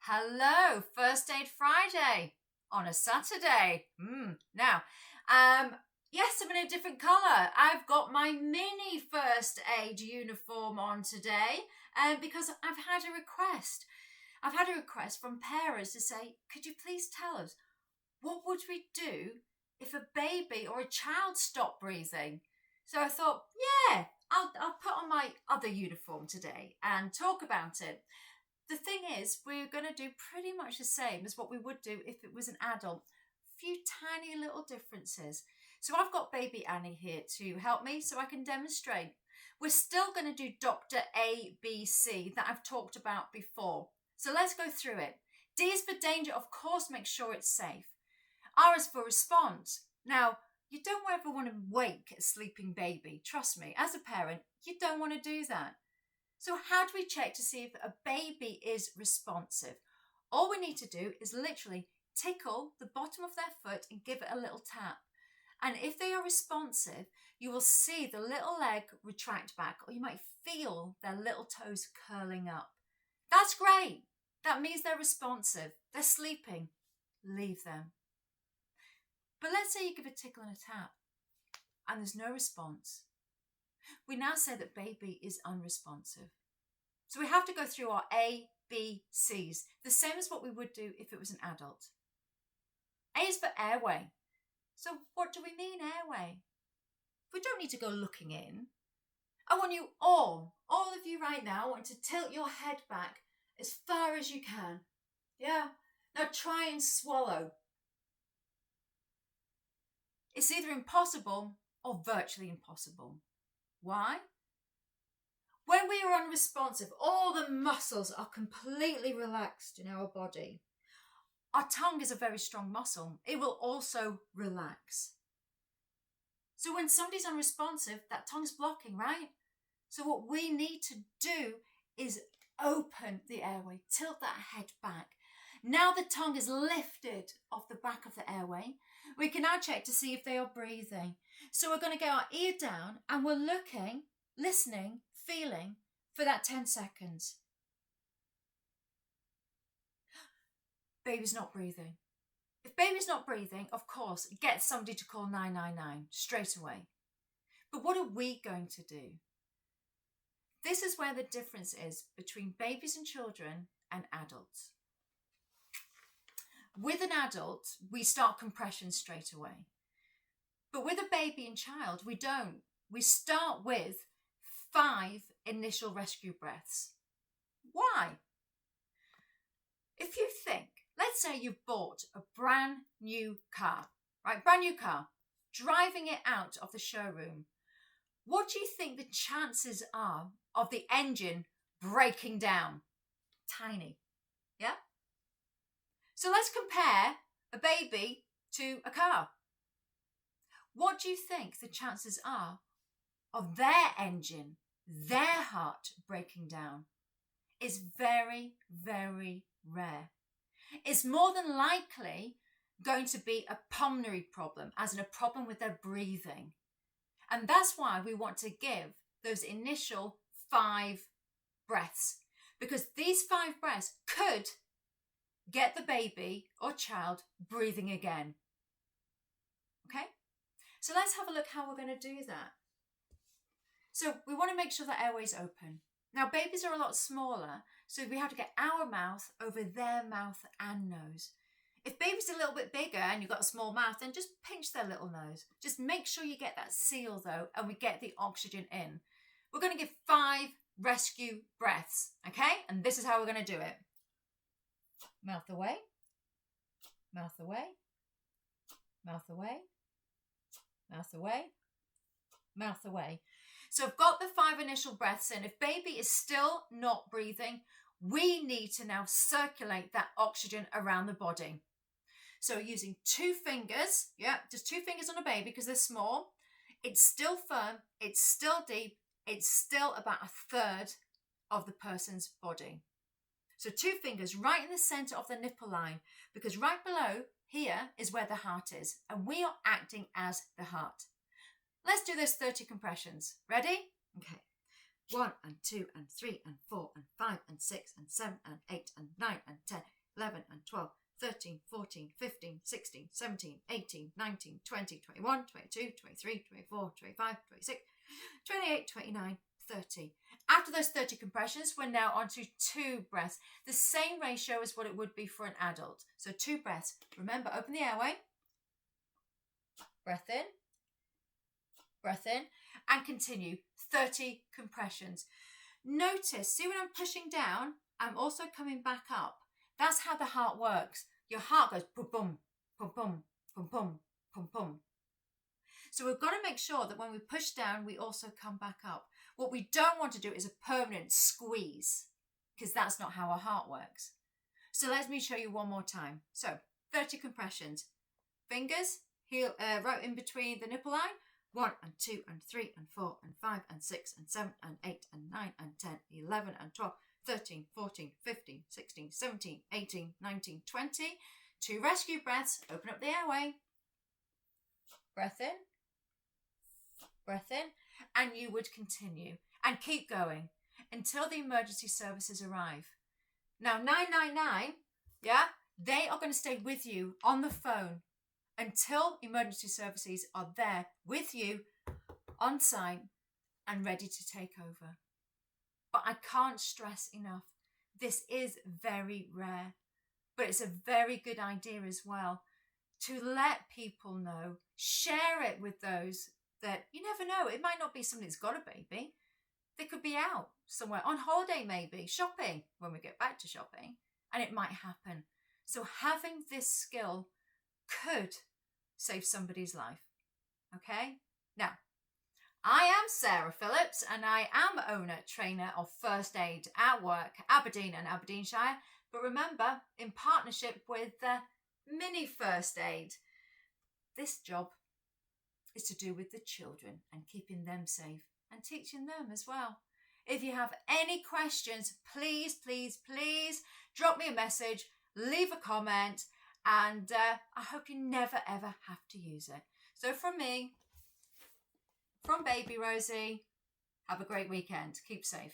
Hello, First Aid Friday on a Saturday. Now, yes, I'm in a different colour. I've got my mini first aid uniform on today because I've had a request. I've had a request from parents to say, could you please tell us, what would we do if a baby or a child stopped breathing? So I thought, yeah, I'll put on my other uniform today and talk about it. The thing is, we're going to do pretty much the same as what we would do if it was an adult. A few tiny little differences. So I've got baby Annie here to help me so I can demonstrate. We're still going to do Dr. A, B, C that I've talked about before. So let's go through it. D is for danger, of course, make sure it's safe. R is for response. Now, you don't ever want to wake a sleeping baby. Trust me, as a parent, you don't want to do that. So how do we check to see if a baby is responsive? All we need to do is literally tickle the bottom of their foot and give it a little tap. And if they are responsive, you will see the little leg retract back, or you might feel their little toes curling up. That's great. That means they're responsive. They're sleeping. Leave them. But let's say you give a tickle and a tap and there's no response. We now say that baby is unresponsive. So we have to go through our A, B, C's, the same as what we would do if it was an adult. A is for airway. So what do we mean airway? We don't need to go looking in. I want you all of you right now, I want to tilt your head back as far as you can. Yeah. Now try and swallow. It's either impossible or virtually impossible. Why? When we are unresponsive, all the muscles are completely relaxed in our body. Our tongue is a very strong muscle. It will also relax. So when somebody's unresponsive, that tongue's blocking, right? So what we need to do is open the airway, tilt that head back. Now the tongue is lifted off the back of the airway. We can now check to see if they are breathing. So we're going to get our ear down and we're looking, listening, feeling for that 10 seconds. Baby's not breathing. If baby's not breathing, of course, get somebody to call 999 straight away. But what are we going to do? This is where the difference is between babies and children and adults. With an adult, we start compression straight away. But with a baby and child, we don't. We start with 5 initial rescue breaths. Why? If you think, let's say you've bought a brand new car, right? Brand new car, driving it out of the showroom. What do you think the chances are of the engine breaking down? Tiny, yeah? So let's compare a baby to a car. What do you think the chances are of their engine, their heart breaking down? It's very, very rare. It's more than likely going to be a pulmonary problem, as in a problem with their breathing. And that's why we want to give those initial 5 breaths, because these 5 breaths could get the baby or child breathing again. Okay? So let's have a look how we're going to do that. So we want to make sure the airway's open. Now babies are a lot smaller, so we have to get our mouth over their mouth and nose. If baby's a little bit bigger and you've got a small mouth, then just pinch their little nose. Just make sure you get that seal though, and we get the oxygen in. We're going to give 5 rescue breaths, okay? And this is how we're going to do it. Mouth away, mouth away, mouth away, mouth away, mouth away. So I've got the 5 initial breaths in. If baby is still not breathing, we need to now circulate that oxygen around the body. So using 2 fingers, just 2 fingers on a baby because they're small. It's still firm, it's still deep, it's still about 1/3 of the person's body. So 2 fingers right in the center of the nipple line, because right below here is where the heart is, and we are acting as the heart. Let's do this 30 compressions. Ready? Okay. 1 and 2 and 3 and 4 and 5 and 6 and 7 and 8 and 9 and 10, 11 and 12, 13, 14, 15, 16, 17, 18, 19, 20, 21, 22, 23, 24, 25, 26, 28, 29, 30. After those 30 compressions, we're now on to 2 breaths. The same ratio as what it would be for an adult. So 2 breaths. Remember, open the airway. Breath in, and continue. 30 compressions. Notice, see when I'm pushing down, I'm also coming back up. That's how the heart works. Your heart goes boom, boom, boom, boom, boom, boom, boom, boom. So we've got to make sure that when we push down, we also come back up. What we don't want to do is a permanent squeeze, because that's not how our heart works. So let me show you one more time. So 30 compressions. Fingers, heel, right in between the nipple line. 1 and 2 and 3 and 4 and 5 and 6 and 7 and 8 and 9 and 10, 11 and 12, 13, 14, 15, 16, 17, 18, 19, 20. 2 rescue breaths. Open up the airway. Breath in, and you would continue and keep going until the emergency services arrive. Now 999, yeah, they are going to stay with you on the phone until emergency services are there with you on site and ready to take over. But I can't stress enough, this is very rare, but it's a very good idea as well to let people know, share it with those that you never know. It might not be somebody that's got a baby. They could be out somewhere on holiday, maybe shopping when we get back to shopping, and it might happen. So having this skill could save somebody's life. Okay? Now, I am Sarah Phillips, and I am owner, trainer of First Aid at Work, Aberdeen and Aberdeenshire. But remember, in partnership with Mini First Aid, this job is to do with the children and keeping them safe and teaching them as well. If you have any questions, please, please, please drop me a message, leave a comment, and I hope you never ever have to use it. So from me, from Baby Rosie, have a great weekend. Keep safe.